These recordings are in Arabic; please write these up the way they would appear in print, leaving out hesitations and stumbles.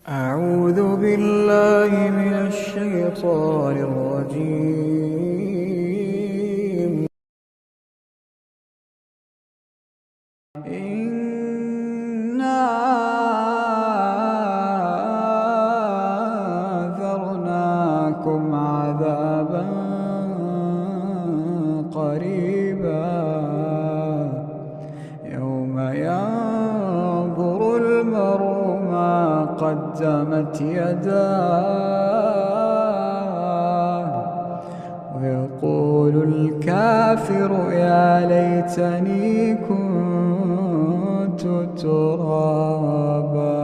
أعوذ بالله من الشيطان الرجيم. إنا أنذرناكم عذابا قريبا يوم ينظر المرء ما قدمت يداه ويقول الكافر يا ليتني كنت ترابا.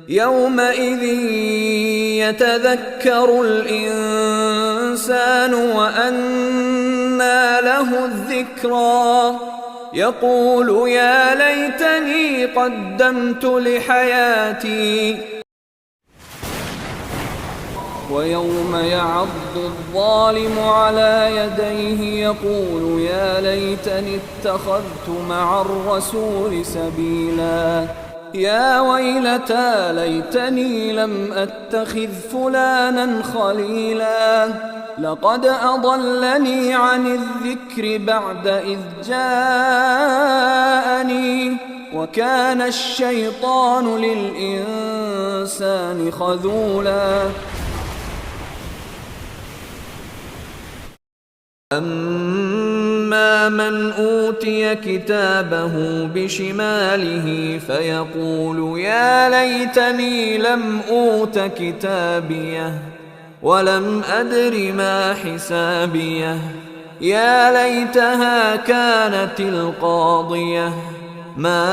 يومئذ يتذكر الإنسان وأنى له الذكرى يقول يا ليتني قدمت لحياتي. ويوم يعض الظالم على يديه يقول يا ليتني اتخذت مع الرسول سبيلا يا ويلتى ليتني لم أتخذ فلانا خليلا لقد أضلني عن الذكر بعد إذ جاءني وكان الشيطان للإنسان خذولا. أما من أوتي كتابه بشماله فيقول يا ليتني لم أوت كتابيه ولم أدر ما حسابيه يا ليتها كانت القاضية ما